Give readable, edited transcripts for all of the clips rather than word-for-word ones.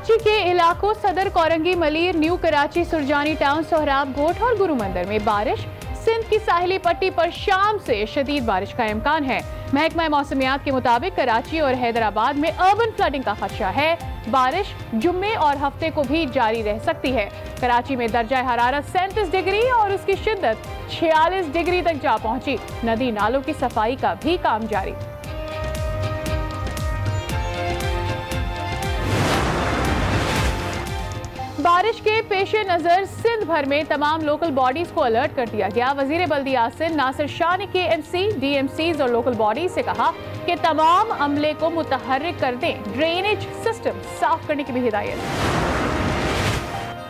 कराची के इलाकों सदर कोरंगी, मलीर, न्यू कराची, सुरजानी टाउन, सोहराब, गोठ और गुरु मंदिर में बारिश। सिंध की साहिली पट्टी पर शाम से शदीद बारिश का इम्कान है। महकमा मौसमियात के मुताबिक कराची और हैदराबाद में अर्बन फ्लडिंग का खदशा है। बारिश जुम्मे और हफ्ते को भी जारी रह सकती है। कराची में दर्जा हरारत 37 डिग्री और उसकी शिद्दत 46 डिग्री तक जा पहुंची। नदी नालों की सफाई का भी काम जारी। बारिश के पेश नजर सिंध भर में तमाम लोकल बॉडीज को अलर्ट कर दिया गया। वजीर बल्दिया सिंध नासिर शाह ने KMC, DMCs और लोकल बॉडीज से कहा कि तमाम अमले को मुतहर्रिक कर दें। ड्रेनेज सिस्टम साफ करने की भी हिदायत।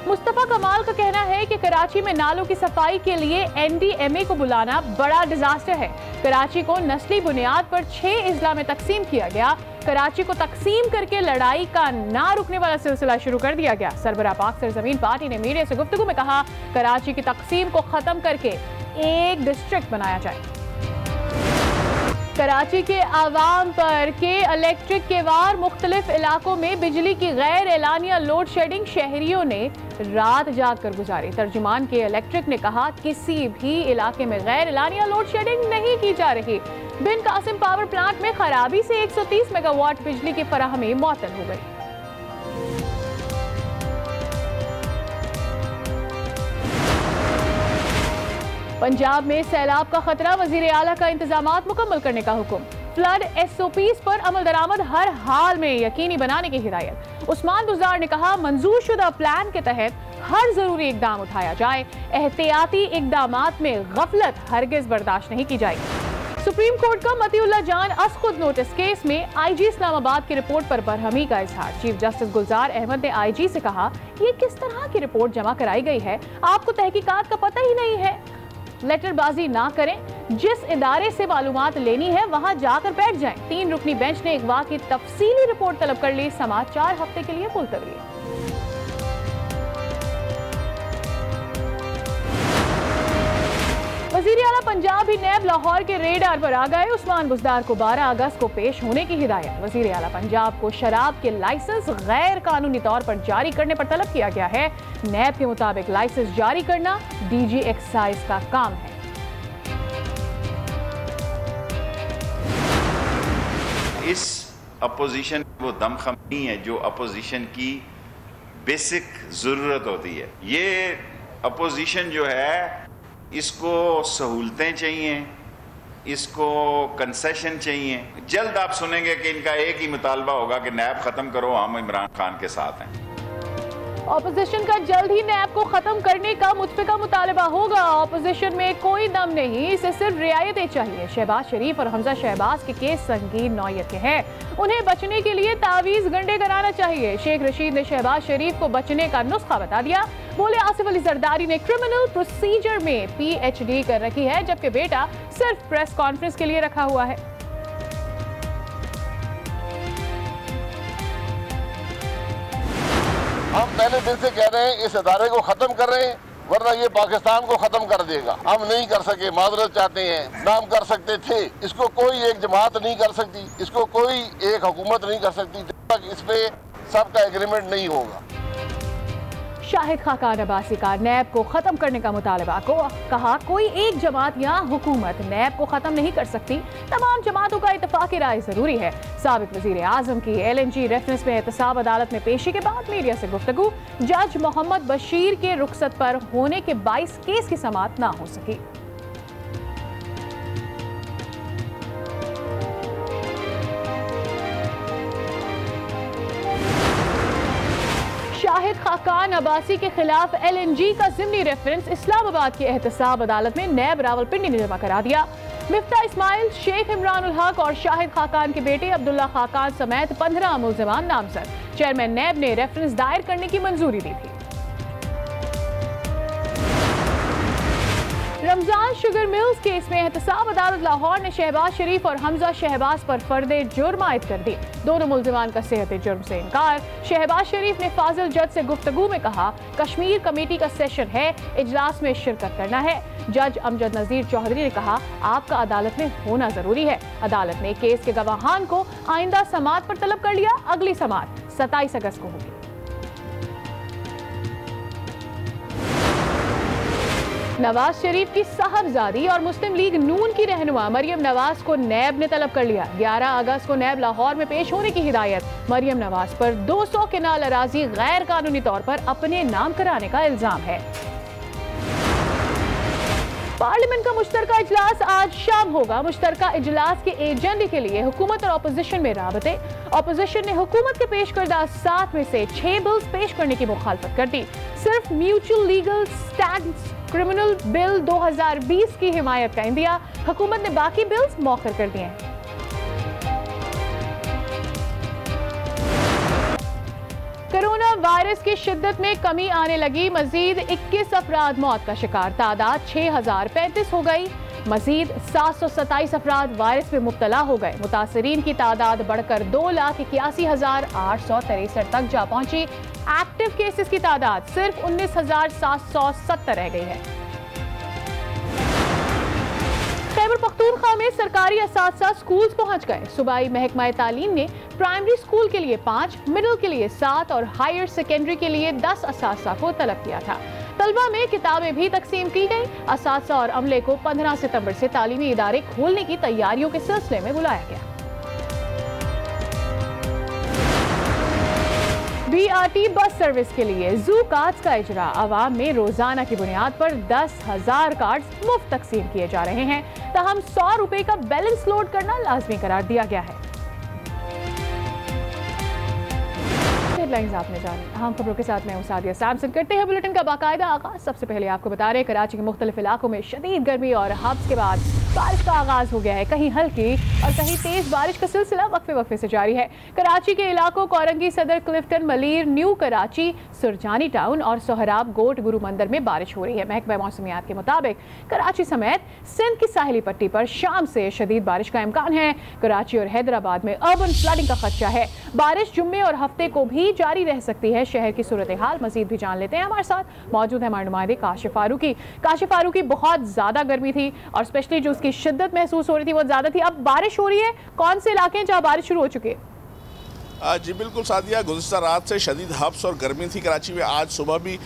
मुस्तफा कमाल का कहना है कि कराची में नालों की सफाई के लिए NDMA को बुलाना बड़ा डिजास्टर है। कराची को नस्ली बुनियाद पर 6 अजला में तकसीम किया गया। कराची को तकसीम करके लड़ाई का ना रुकने वाला सिलसिला शुरू कर दिया गया। सरबराह पाक सरजमीन पार्टी ने मीडिया से गुफ्तगू में कहा, कराची की तकसीम को खत्म करके एक डिस्ट्रिक्ट बनाया जाए। कराची के आवाम पर के इलेक्ट्रिक के वार। मुख्तलिफ इलाकों में बिजली की गैर एलानिया लोड शेडिंग शहरियों ने रात जाग कर गुजारी। तर्जुमान के इलेक्ट्रिक ने कहा, किसी भी इलाके में गैर एलानिया लोड शेडिंग नहीं की जा रही। बिन कासिम पावर प्लांट में खराबी से 130 मेगावाट बिजली की फराहमी मुअत्तल हो गई। पंजाब में सैलाब का खतरा। वजीर आला का इंतजामात मुकम्मल करने का हुक्म। फ्लड SOPs पर अमल दरामद हर हाल में यकीनी बनाने की हिदायत। उस्मान बुज़दार ने कहा, मंजूर शुदा प्लान के तहत हर जरूरी इकदाम उठाया जाए। एहतियाती इकदामात में गफलत हरगिज बर्दाश्त नहीं की जाएगी। सुप्रीम कोर्ट का मतीउल्लाह जान असखुद नोटिस केस में IG इस्लामाबाद की रिपोर्ट पर बरहमी का इजहार। चीफ जस्टिस गुलजार अहमद ने IG से कहा, ये किस तरह की रिपोर्ट जमा कराई गई है, आपको तहकीकात का पता ही नहीं है। लेटरबाजी ना करें, जिस इदारे से मालूमात लेनी है वहां जाकर बैठ जाएं। 3 रुकनी बेंच ने अगवा की तफसीली रिपोर्ट तलब कर ली। समाज 4 हफ्ते के लिए मुलतवी। वजीर आला पंजाब ही नैब लाहौर के रेडार पर आ गए। उस्मान बुज़दार को 12 अगस्त को पेश होने की हिदायत। वजीर आला पंजाब को शराब के लाइसेंस गैर कानूनी तौर पर जारी करने पर तलब किया गया है। नैब के मुताबिक लाइसेंस जारी करना DG एक्साइज का काम है। इस अपोजिशन वो दमखम नहीं है जो अपोजिशन की बेसिक जरूरत होती है। ये अपोजिशन जो है, इसको सहूलतें चाहिए, इसको कंसेशन चाहिए। जल्द आप सुनेंगे कि इनका एक ही मुतालबा होगा कि नैब खत्म करो, हम इमरान खान के साथ हैं। ऑपोजिशन का जल्द ही नैब को खत्म करने का मुतफिका मुतालबा होगा। ऑपोजिशन में कोई दम नहीं, इसे सिर्फ रियायतें चाहिए। शहबाज शरीफ और हमजा शहबाज के केस संगीन नौयत के हैं, उन्हें बचने के लिए तावीज गंडे कराना चाहिए। शेख रशीद ने शहबाज शरीफ को बचने का नुस्खा बता दिया। बोले, आसिफ अली जरदारी ने क्रिमिनल प्रोसीजर में PhD कर रखी है, जबकि बेटा सिर्फ प्रेस कॉन्फ्रेंस के लिए रखा हुआ है। हम पहले दिन से कह रहे हैं इस अदारे को खत्म कर रहे हैं, वरना ये पाकिस्तान को खत्म कर देगा। हम नहीं कर सके, माजरत चाहते हैं। नाम कर सकते थे, इसको कोई एक जमात नहीं कर सकती, इसको कोई एक हुकूमत नहीं कर सकती जब तक इस पे सबका एग्रीमेंट नहीं होगा। शाहिद खाकान अब्बासी का नैब को खत्म करने का मुतालबा को कहा, कोई एक जमात या हुकूमत नैब को खत्म नहीं कर सकती, तमाम जमातों का इत्तफाक़ी राय जरूरी है। साबिक वज़ीर आज़म की LNG रेफरेंस में एहतसाब अदालत में पेशी के बाद मीडिया से गुफ्तगू। जज मोहम्मद बशीर के रुखसत पर होने के 22 केस की समाअत ना हो सकी। शाहिद खाकान अब्बासी के खिलाफ LNG का ज़िमनी रेफरेंस इस्लामाबाद की एहतसाब अदालत में नैब रावलपिंडी ने जमा करा दिया। मिफ्ता इस्माइल, शेख इमरान उल हक और शाहिद खाकान के बेटे अब्दुल्ला खाकान समेत 15 मुल्ज़िमान नामजद। चेयरमैन नैब ने रेफरेंस दायर करने की मंजूरी दी थी। रमजान शुगर मिल्स केस में एहतसाब अदालत लाहौर ने शहबाज शरीफ और हमजा शहबाज पर फर्दे जुर्म आयद कर दी। दोनों मुल्जिमान का सेहत जुर्म से इनकार। शहबाज शरीफ ने फाजिल जज से गुफ्तगू में कहा, कश्मीर कमेटी का सेशन है, इजलास में शिरकत करना है। जज अमजद नजीर चौधरी ने कहा, आपका अदालत में होना जरूरी है। अदालत ने केस के गवाहान को आइंदा समाअत पर तलब कर लिया। अगली समाअत 27 अगस्त को होगी। नवाज शरीफ की साहबजादी और मुस्लिम लीग नून की रहनुमा मरियम नवाज को नैब ने तलब कर लिया। 11 अगस्त को नैब लाहौर में पेश होने की हिदायत। मरियम नवाज पर 200 केनाल अराजी गैर कानूनी तौर पर अपने नाम कराने का इल्जाम है। पार्लियामेंट का मुश्तरका इजलास आज शाम होगा। मुश्तरका इजलास के एजेंडे के लिए हुकूमत और अपोजिशन में राबते। अपोजिशन ने हुकूमत के पेश करदा 7 में से 6 बिल्स पेश करने की मुखालफत कर दी। सिर्फ mutual legal stands criminal bill 2020 की हिमायत का इंदिया। हुकूमत ने बाकी बिल्स मौखर कर दिए हैं। कोरोना वायरस की शिद्दत में कमी आने लगी। मजीद 21 अफराद मौत का शिकार। तादाद 6035 हो गई। मजीद 727 अफराद वायरस में मुब्तला हो गए। मुतासरीन की तादाद बढ़कर 2,81,863 तक जा पहुंची। एक्टिव केसेस की तादाद सिर्फ 19,770 रह गई है। खैबर पख्तूनख्वा में सरकारी असातिज़ा स्कूल्स पहुंच गए। सूबाई महकमा तालीम ने प्राइमरी स्कूल के लिए 5, मिडिल के लिए 7 और हायर सेकेंडरी के लिए 10 असातिज़ा को तलब किया था। तलबा में किताबें भी तकसीम की गई। असातिज़ा और अमले को 15 सितंबर से तालीमी इदारे खोलने की तैयारियों के सिलसिले में बुलाया गया। BRT बस सर्विस के लिए जू कार्ड्स का इजरा। अवाम में रोजाना की बुनियाद पर 10,000 कार्ड्स मुफ्त तकसीम किए जा रहे हैं। ताहम 100 रुपए का बैलेंस लोड करना लाजमी करार दिया गया है। हेडलाइंस आपने जानी। अहम खबरों के साथ मैं हूं सादिया सैमसन। करते हैं बुलेटिन का बाकायदा आगाज। सबसे पहले आपको बता रहे कराची के मुख्तलिफ इलाकों में शदीद गर्मी और हब्स के बाद बारिश का आगाज हो गया है। कहीं हल्की और कहीं तेज बारिश का सिलसिला वक्फे वक्फे से जारी है। कराची के इलाकों कोरंगी, सदर, क्लिफ्टन, मलीर, न्यू कराची, सुरजानी टाउन और सोहराब गोट गुरु मंदिर में बारिश हो रही है। महकमा मौसमियात के मुताबिक कराची समेत सिंध की साहिली पट्टी पर शाम से शदीद बारिश का इम्कान है। कराची और हैदराबाद में अर्बन फ्लडिंग का खदशा है। बारिश जुम्मे और हफ्ते को भी जारी रह सकती है। शहर की सूरत हाल मजीद भी जान लेते हैं। हमारे साथ मौजूद है हमारे नुमाइंदे काशिफ फारूकी। काशिफ फारूकी, बहुत ज्यादा गर्मी थी और स्पेशली जो उसकी शिद्दत महसूस हो रही थी वो ज्यादा थी। अब बारिश हो रही है, कौन से इलाके हैं जहां बारिश शुरू हो चुकी है? जी बिल्कुल सादिया, गुज़िश्ता रात से शदीद हब्स और गर्मी थी कराची में। आज सुबह भी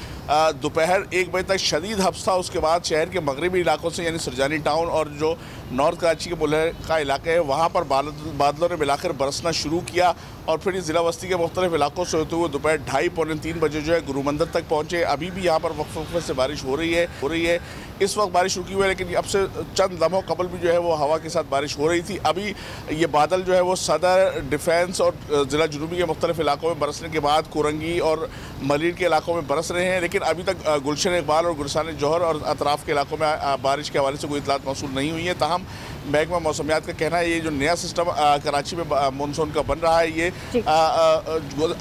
दोपहर 1 बजे तक शदीद हब्स था। उसके बाद शहर के मगरबी इलाकों से यानी सुरजानी टाउन और जो नॉर्थ कराची के बुलर का इलाका है वहाँ पर बादलों ने मिलाकर बरसना शुरू किया और फिर ज़िला बस्ती के मुख्तलिफ इलाकों से होते हुए दोपहर 2:30 पौने 3 बजे जो है गुरु मंदिर तक पहुँचे। अभी भी यहाँ पर वक्फे वक्फे से बारिश हो रही है। इस वक्त बारिश रुकी हुई है, लेकिन अब से चंद लम्हों कबल भी जो है वो हवा के साथ बारिश हो रही थी। अभी ये बादल जो है वो सदर, डिफेंस और ज़िला जुनूबी के मुख्तलिफ इलाकों में बरसने के बाद कोरंगी और मलीर के इलाकों में बरस रहे हैं। लेकिन अभी तक गुलशन इकबाल और गुलशान जौहर और अतराफ़ के इलाकों में बारिश के हवाले से कोई इतलात मौसूल नहीं हुई है। ताहम महकमा मौसमियात का कहना है ये जो नया सिस्टम कराची में मानसून का बन रहा है ये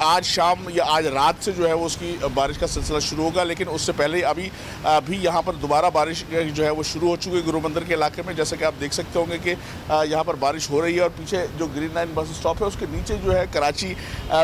आज शाम या आज रात से जो है वो उसकी बारिश का सिलसिला शुरू होगा। लेकिन उससे पहले अभी भी यहाँ पर दोबारा बारिश जो है वो शुरू हो चुकी है गुरु मंदिर के इलाके में। जैसे कि आप देख सकते होंगे कि यहाँ पर बारिश हो रही है और पीछे जो ग्रीन लाइन बस स्टॉप है उसके नीचे जो है कराची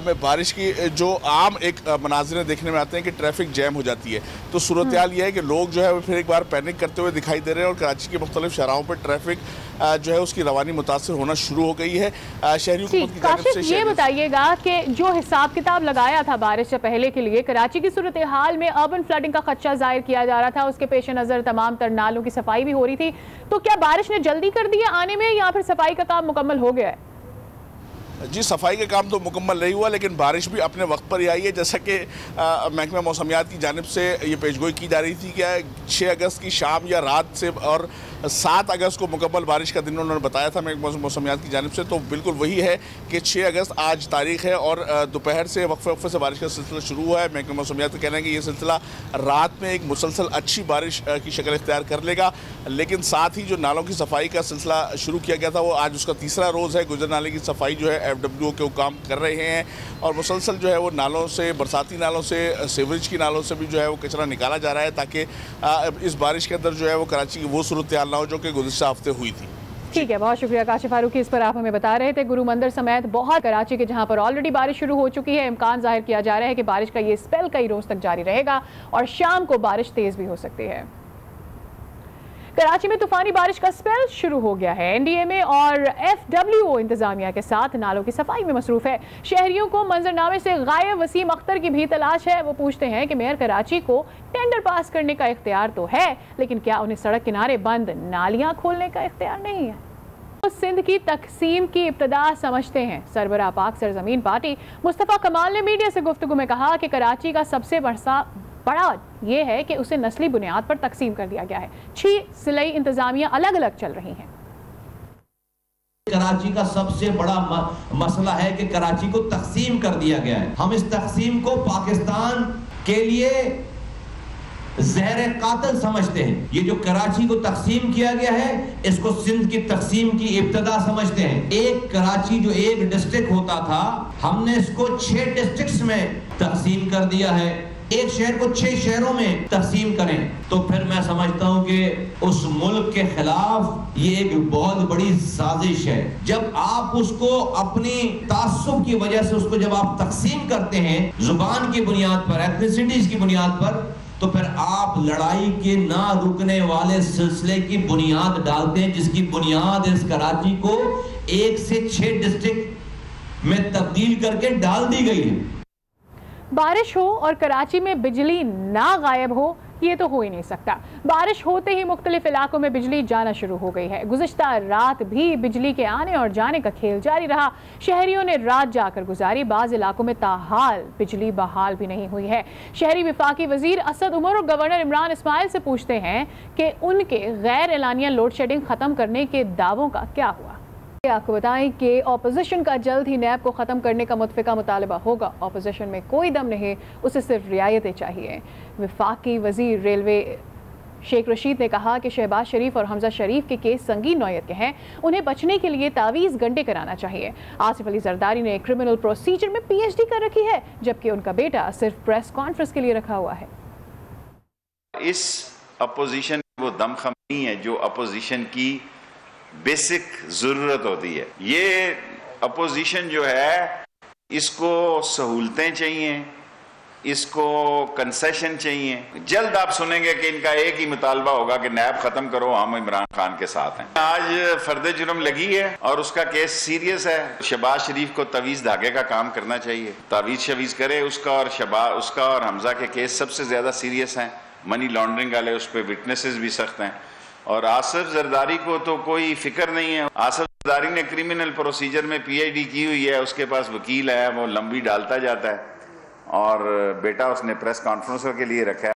में बारिश की जो आम एक मनाजिर देखने में आते हैं कि ट्रैफिक जैम हो जाती है। तो सूरत हाल ये है कि लोग जो है वो फिर एक बार पैनिक करते हुए दिखाई दे रहे हैं और कराची के मुख्तलिफ शहरों पर ट्रैफिक जो है उसकी रवानी मुतासर होना शुरू हो गई है। शहरी हुकूमत की जानिब से ये बताइएगा कि जो हिसाब किताब लगाया था बारिश से पहले के लिए कराची की सूरत हाल में अर्बन फ्लडिंग का खदशा जाहिर किया जा रहा था, उसके पेश नज़र तमाम तर नालों की सफाई भी हो रही थी, तो क्या बारिश ने जल्दी कर दी है आने में या फिर सफाई का काम मुकम्मल हो गया है? जी सफाई का काम तो मुकम्मल नहीं हुआ, लेकिन बारिश भी अपने वक्त पर ही आई है। जैसा कि महकमा मौसमियात की जानिब से ये पेशगोई की जा रही थी कि 6 अगस्त की शाम या रात से और 7 अगस्त को मुकम्मल बारिश का दिन उन्होंने बताया था महकमा मौसमियात की जानिब से। तो बिल्कुल वही है कि 6 अगस्त आज तारीख है और दोपहर से वक्फे वक्फे से बारिश का सिलसिला शुरू हुआ है। महकमा मौसमियात का कहना है कि ये सिलसिला रात में एक मुसलसल अच्छी बारिश की शक्ल इख्तियार कर लेगा। लेकिन साथ ही जो नालों की सफाई का सिलसिला शुरू किया गया था वो आज उसका तीसरा रोज़ है। गुजर नाले की सफाई जो है FWO के काम कर रहे हैं और मुसलसल जो है वो नालों से, बरसाती नालों से, सीवरेज की नालों से भी जो है वो कचरा निकाला जा रहा है ताकि इस बारिश के अंदर जो है वो कराची की वो सूरत हाल ना हो जो कि गुज़िश्ता हफ्ते हुई थी। ठीक है, बहुत शुक्रिया काशिफ फारूकी। इस पर आप हमें बता रहे थे गुरु मंदिर समेत बहुत कराची के जहां पर ऑलरेडी बारिश शुरू हो चुकी है, इम्कान जाहिर किया जा रहा है कि बारिश का ये स्पेल कई रोज तक जारी रहेगा और शाम को बारिश तेज भी हो सकती है। कराची में तूफानी बारिश का स्पेल शुरू हो गया है। एनडीएमए और एफडब्ल्यूओ इंतजामिया के साथ नालों की सफाई में मसरूफ है। शहरियों को मंजरनामे से गायब वसीम अख्तर की भी तलाश है। वो पूछते हैं कि मेयर कराची को टेंडर पास करने का इख्तियार तो है, लेकिन क्या उन्हें सड़क किनारे बंद नालियां खोलने का इख्तियार नहीं है? सिंध की तकसीम की इब्तदा समझते हैं। सरबराह पाक सरजमीन पार्टी मुस्तफा कमाल ने मीडिया से गुफ्तगू में कहा कि कराची का सबसे बड़ा ये है कि उसे नस्ली बुनियाद पर तकसीम कर दिया गया है। 6 जिले इंतजामिया अलग अलग चल रही हैं। कराची का सबसे बड़ा मसला है कि कराची को तकसीम कर दिया गया है। हम इस तकसीम को पाकिस्तान के लिए जहर कातिल समझते हैं। ये जो कराची को तकसीम किया गया है, इसको सिंध की तकसीम की इब्तदा समझते हैं। एक कराची जो एक डिस्ट्रिक्ट होता था, हमने इसको 6 डिस्ट्रिक्ट्स में तकसीम कर दिया है। एक शहर को 6 शहरों में तकसीम करें तो फिर मैं समझता हूं कि उस मुल्क के खिलाफ ये एक बहुत बड़ी साजिश है। जब आप उसको अपनी तासुब की वजह से उसको जब आप तकसीम करते हैं जुबान की बुनियाद पर, एथनिसिटीज की बुनियाद पर, तो फिर आप लड़ाई के ना रुकने वाले सिलसिले की बुनियाद डालते हैं, जिसकी बुनियाद इस कराची को 1 से 6 डिस्ट्रिक्ट में तब्दील करके डाल दी गई है। बारिश हो और कराची में बिजली ना गायब हो, ये तो हो ही नहीं सकता। बारिश होते ही मुख्तलिफ इलाकों में बिजली जाना शुरू हो गई है। गुज़िश्ता रात भी बिजली के आने और जाने का खेल जारी रहा। शहरियों ने रात जाकर गुजारी। बाज़ इलाकों में ताहाल बिजली बहाल भी नहीं हुई है। शहरी विफाकी वजीर असद उमर और गवर्नर इमरान इस्माइल से पूछते हैं कि उनके गैर एलानिया लोड शेडिंग खत्म करने के दावों का क्या हुआ। आपको बताएं कि ऑपोजिशन का जल्द ही नैब को ख़त्म करने का मुतफ़िका मुतालबा होगा। ऑपोजिशन में कोई दम नहीं, उसे सिर्फ रियायतें चाहिए। वफाकी वजीर रेलवे शेख रशीद ने कहा कि शहबाज शरीफ और हमजा शरीफ के केस संगीन नौयत के हैं, उन्हें बचने के लिए तावीज़ गंडे कराना चाहिए। आसिफ अली जरदारी ने क्रिमिनल प्रोसीजर में PhD कर रखी है, जबकि उनका बेटा सिर्फ प्रेस कॉन्फ्रेंस के लिए रखा हुआ है। इस अपोजिशन वो दमखम नहीं है जो अपोजिशन की बेसिक जरूरत होती है। ये अपोजिशन जो है, इसको सहूलतें चाहिए, इसको कंसेशन चाहिए। जल्द आप सुनेंगे कि इनका एक ही मुतालबा होगा कि नैब खत्म करो, हम इमरान खान के साथ हैं। आज फर्द जुर्म लगी है और उसका केस सीरियस है। शहबाज शरीफ को तवीज़ धागे का काम करना चाहिए, तावीज़ शवीज़ करे उसका, और उसका और हमजा के केस सबसे ज्यादा सीरियस हैं। मनी लॉन्ड्रिंग वाले, उस पर विटनेसेस भी सख्त हैं। और आसिफ जरदारी को तो कोई फिक्र नहीं है। आसिफ जरदारी ने क्रिमिनल प्रोसीजर में PhD की हुई है, उसके पास वकील है, वो लंबी डालता जाता है, और बेटा उसने प्रेस कॉन्फ्रेंस के लिए रखा है।